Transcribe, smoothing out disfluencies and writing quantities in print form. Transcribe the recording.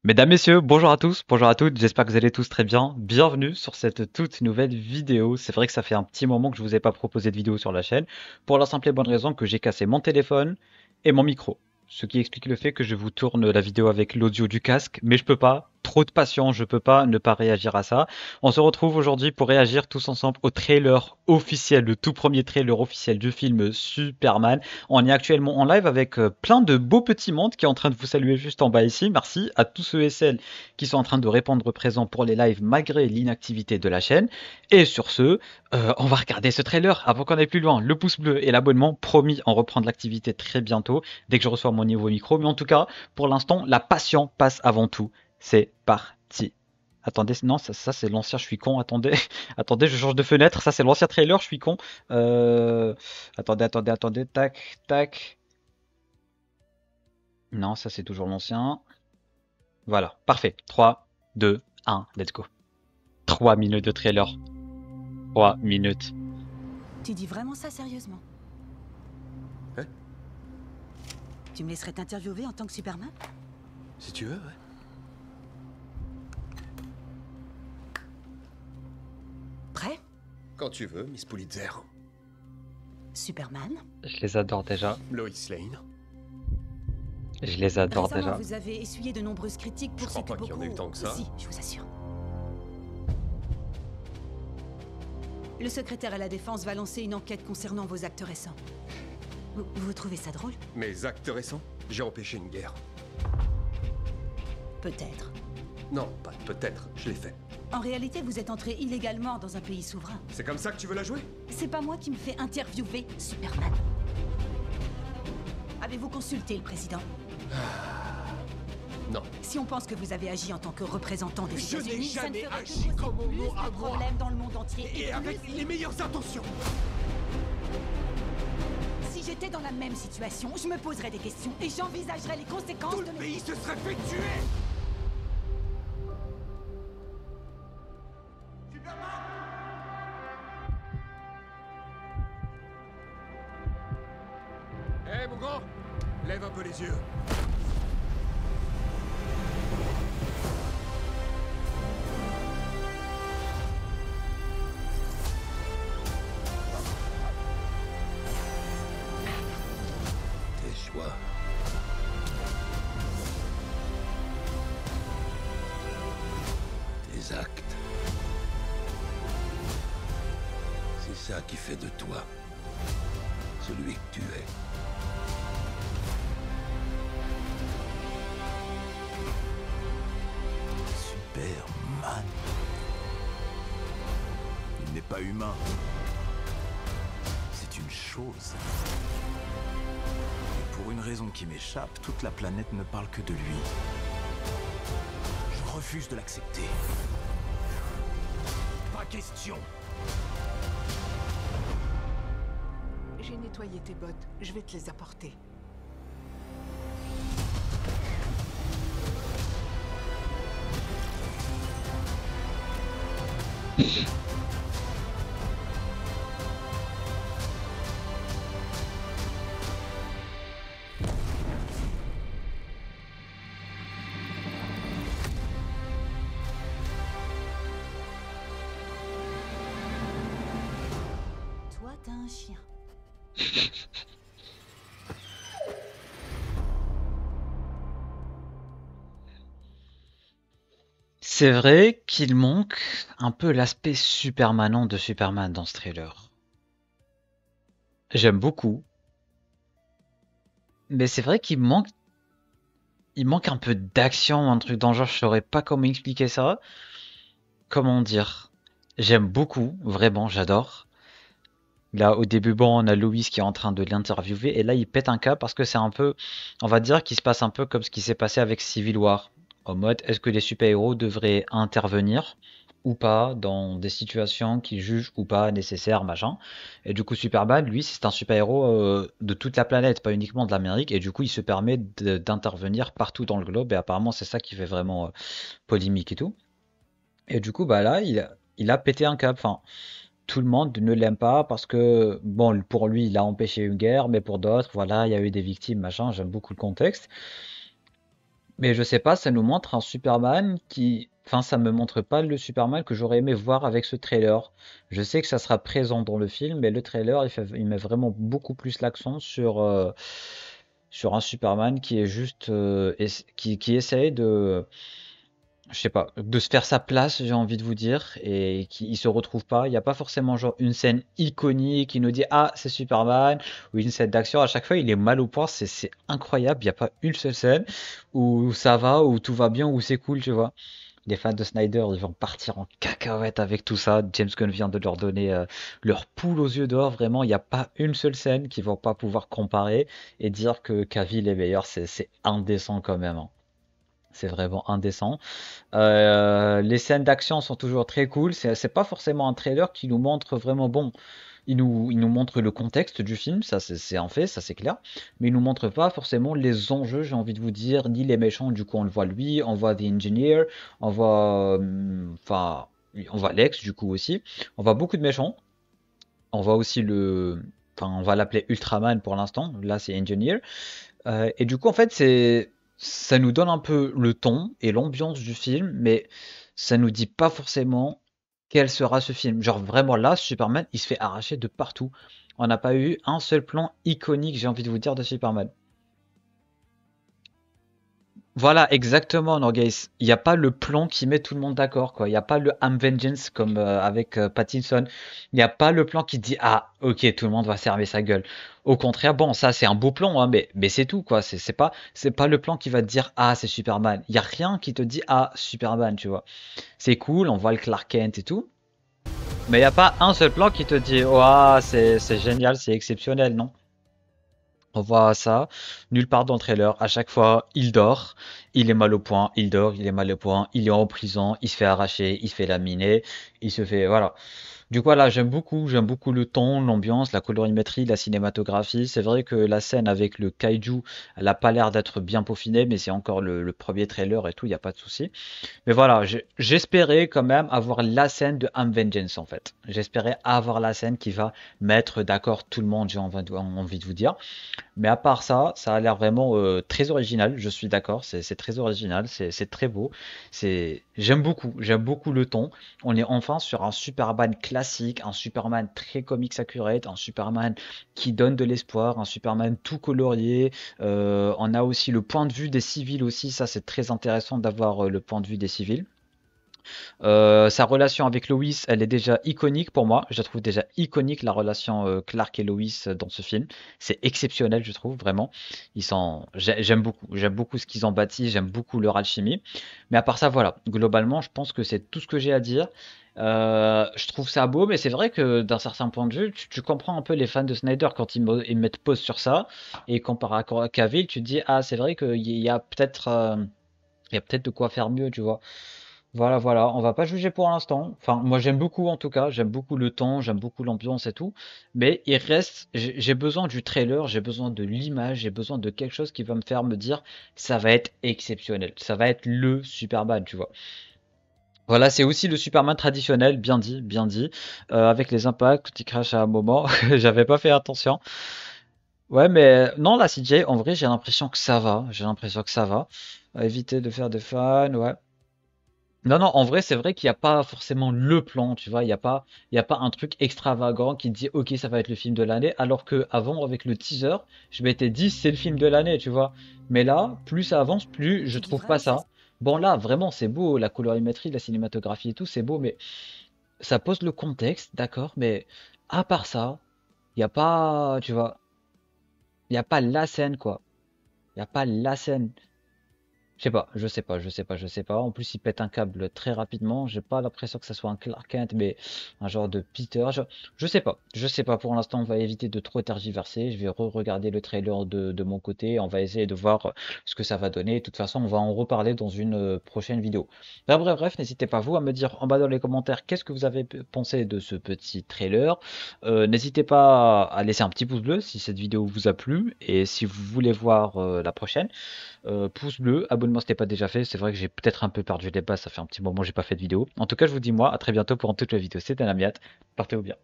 Mesdames, Messieurs, bonjour à tous, bonjour à toutes, j'espère que vous allez tous très bien. Bienvenue sur cette toute nouvelle vidéo. C'est vrai que ça fait un petit moment que je vous ai pas proposé de vidéo sur la chaîne, pour la simple et bonne raison que j'ai cassé mon téléphone et mon micro. Ce qui explique le fait que je vous tourne la vidéo avec l'audio du casque, mais je peux pas, trop de patience, je peux pas ne pas réagir à ça. On se retrouve aujourd'hui pour réagir tous ensemble au trailer officiel, le tout premier trailer officiel du film Superman. On est actuellement en live avec plein de beaux petits mondes qui est en train de vous saluer juste en bas ici. Merci à tous ceux et celles qui sont en train de répondre présent pour les lives malgré l'inactivité de la chaîne. Et sur ce, on va regarder ce trailer avant qu'on aille plus loin. Le pouce bleu et l'abonnement, promis, on reprend de l'activité très bientôt dès que je reçois mon nouveau micro. Mais en tout cas, pour l'instant, la passion passe avant tout. C'est parti. Attendez, non, ça c'est l'ancien, je suis con. Attendez, attendez, je change de fenêtre. Ça c'est l'ancien trailer, je suis con. Euh... Attendez, tac, tac. Non, ça c'est toujours l'ancien. Voilà, parfait. 3, 2, 1, let's go. 3 minutes de trailer. 3 minutes. Tu dis vraiment ça sérieusement? Ouais. Tu me laisserais t'interviewer en tant que Superman? Si tu veux, ouais. Prêt? Quand tu veux, Miss Pulitzer. Superman? Je les adore déjà. Lois Lane. Je les adore Récemment, déjà. vous avez essuyé de nombreuses critiques pour Je ce crois que pas qu'il y en beaucoup... ait eu tant que ça. Si, je vous assure. Le secrétaire à la Défense va lancer une enquête concernant vos actes récents. Vous trouvez ça drôle? Mes actes récents, j'ai empêché une guerre. Peut-être. Non, pas peut-être, je l'ai fait. En réalité, vous êtes entré illégalement dans un pays souverain. C'est comme ça que tu veux la jouer? C'est pas moi qui me fais interviewer, Superman. Avez-vous consulté le président? Non. Si on pense que vous avez agi en tant que représentant des Je n'ai États-Unis, ça ne jamais ferait que agi poser comme mon plus nom à de moi. problèmes dans le monde entier. Et avec plus- les meilleures intentions. Si j'étais dans la même situation, je me poserais des questions et j'envisagerais les conséquences Tout de le mes... pays se serait fait tuer. Hé, mon grand, lève un peu les yeux. Tes choix. Tes actes. C'est ça qui fait de toi celui que tu es. Superman. Il n'est pas humain. C'est une chose. Et pour une raison qui m'échappe, toute la planète ne parle que de lui. Je refuse de l'accepter. Pas question. J'ai nettoyé tes bottes, je vais te les apporter. Toi, t'as un chien. C'est vrai qu'il manque un peu l'aspect supermanant de Superman dans ce trailer. J'aime beaucoup, mais c'est vrai il manque un peu d'action, un truc dans le genre, je saurais pas comment expliquer ça. Comment dire? J'aime beaucoup, vraiment, j'adore. Là, au début, bon, on a Louis qui est en train de l'interviewer, et là, il pète un câble parce que c'est un peu, on va dire qu'il se passe un peu comme ce qui s'est passé avec Civil War. En mode, est-ce que les super-héros devraient intervenir ou pas dans des situations qu'ils jugent ou pas nécessaires, machin. Et du coup, Superman, lui, c'est un super-héros de toute la planète, pas uniquement de l'Amérique, et du coup, il se permet d'intervenir partout dans le globe, et apparemment, c'est ça qui fait vraiment polémique et tout. Et du coup, bah là, il a pété un câble. Enfin, tout le monde ne l'aime pas parce que, bon, pour lui, il a empêché une guerre, mais pour d'autres, voilà, il y a eu des victimes, machin. J'aime beaucoup le contexte. Mais je sais pas, ça nous montre un Superman qui... Enfin, ça me montre pas le Superman que j'aurais aimé voir avec ce trailer. Je sais que ça sera présent dans le film, mais le trailer, il met vraiment beaucoup plus l'accent sur un Superman qui est juste... qui essaye de... Je sais pas, de se faire sa place, j'ai envie de vous dire, et qui il se retrouve pas. Il n'y a pas forcément genre une scène iconique qui nous dit ah c'est Superman ou une scène d'action. À chaque fois il est mal au point, c'est incroyable. Il n'y a pas une seule scène où ça va, où tout va bien, où c'est cool, tu vois. Les fans de Snyder, ils vont partir en cacahuète avec tout ça. James Gunn vient de leur donner leur poule aux yeux d'or. Vraiment, il n'y a pas une seule scène qu'ils vont pas pouvoir comparer et dire que Cavill est meilleur. C'est indécent quand même, hein. C'est vraiment indécent. Les scènes d'action sont toujours très cool. C'est pas forcément un trailer qui nous montre vraiment bon. Il nous montre le contexte du film, ça c'est un fait, ça c'est clair. Mais il nous montre pas forcément les enjeux, j'ai envie de vous dire, ni les méchants. Du coup, on le voit lui, on voit The Engineer, on voit, enfin, on voit Lex du coup aussi. On voit beaucoup de méchants. On voit aussi enfin, on va l'appeler Ultraman pour l'instant. Là, c'est Engineer. Et du coup, en fait, ça nous donne un peu le ton et l'ambiance du film, mais ça nous dit pas forcément quel sera ce film. Genre vraiment là, Superman, il se fait arracher de partout. On n'a pas eu un seul plan iconique, j'ai envie de vous dire, de Superman. Voilà, exactement, Norgais. Il n'y a pas le plan qui met tout le monde d'accord, quoi. Il n'y a pas le I'm Vengeance comme avec Pattinson. Il n'y a pas le plan qui dit ah, ok, tout le monde va fermer sa gueule. Au contraire, bon, ça c'est un beau plan, hein, mais c'est tout, quoi. C'est pas le plan qui va te dire ah, c'est Superman. Il n'y a rien qui te dit ah, Superman, tu vois. C'est cool, on voit le Clark Kent et tout. Mais il n'y a pas un seul plan qui te dit oh, ah, c'est génial, c'est exceptionnel, non? On voit ça nulle part dans le trailer. À chaque fois, il dort, il est mal au point, il dort, il est mal au point, il est en prison, il se fait arracher, il se fait laminer, il se fait voilà. Du coup, là, j'aime beaucoup le ton, l'ambiance, la colorimétrie, la cinématographie. C'est vrai que la scène avec le kaiju, elle a pas l'air d'être bien peaufinée, mais c'est encore le premier trailer et tout, il n'y a pas de souci. Mais voilà, j'espérais quand même avoir la scène de Am Vengeance en fait. J'espérais avoir la scène qui va mettre d'accord tout le monde, j'ai envie de vous dire. Mais à part ça, ça a l'air vraiment très original. Je suis d'accord, c'est très original, c'est très beau. J'aime beaucoup le ton. On est enfin sur un Superman classique, un Superman très comics accurate, un Superman qui donne de l'espoir, un Superman tout colorié. On a aussi le point de vue des civils aussi. Ça, c'est très intéressant d'avoir le point de vue des civils. Sa relation avec Lois, elle est déjà iconique pour moi. Je la trouve déjà iconique la relation Clark et Lois dans ce film. C'est exceptionnel, je trouve vraiment. J'aime beaucoup ce qu'ils ont bâti, j'aime beaucoup leur alchimie. Mais à part ça, voilà. Globalement, je pense que c'est tout ce que j'ai à dire. Je trouve ça beau, mais c'est vrai que d'un certain point de vue, tu comprends un peu les fans de Snyder quand ils mettent pause sur ça et comparé à Cavill, tu te dis ah c'est vrai qu'il y a peut-être il y a peut-être de quoi faire mieux, tu vois. Voilà, voilà, on va pas juger pour l'instant. Enfin, moi j'aime beaucoup en tout cas, j'aime beaucoup le ton, j'aime beaucoup l'ambiance et tout. Mais il reste, j'ai besoin du trailer, j'ai besoin de l'image, j'ai besoin de quelque chose qui va me faire me dire ça va être exceptionnel, ça va être le Superman, tu vois. Voilà, c'est aussi le Superman traditionnel, bien dit, avec les impacts, petit crash à un moment, j'avais pas fait attention. Ouais, mais non, la CJ, en vrai, j'ai l'impression que ça va, j'ai l'impression que ça va. Éviter de faire des fans, ouais. Non, non, en vrai, c'est vrai qu'il n'y a pas forcément le plan, tu vois. Il y a pas un truc extravagant qui te dit, ok, ça va être le film de l'année. Alors que avant, avec le teaser, je m'étais dit, c'est le film de l'année, tu vois. Mais là, plus ça avance, plus je Tu dis trouve pas vrai, ça? ça. Bon, là, vraiment, c'est beau, la colorimétrie, la cinématographie et tout, c'est beau, mais ça pose le contexte, d'accord. Mais à part ça, il n'y a pas, tu vois, il n'y a pas la scène, quoi. Il n'y a pas la scène. Je sais pas. En plus, il pète un câble très rapidement. J'ai pas l'impression que ça soit un Clark Kent, mais un genre de Peter. Je sais pas. Je sais pas. Pour l'instant, on va éviter de trop tergiverser. Je vais re-regarder le trailer de mon côté. On va essayer de voir ce que ça va donner. De toute façon, on va en reparler dans une prochaine vidéo. Bref, n'hésitez pas vous à me dire en bas dans les commentaires qu'est-ce que vous avez pensé de ce petit trailer. N'hésitez pas à laisser un petit pouce bleu si cette vidéo vous a plu et si vous voulez voir la prochaine. Pouce bleu, abonnement si ce n'est pas déjà fait. C'est vrai que j'ai peut-être un peu perdu les bases, ça fait un petit moment que j'ai pas fait de vidéo. En tout cas, je vous dis moi, à très bientôt pour une toute nouvelle vidéo. C'était Namiat, portez-vous bien.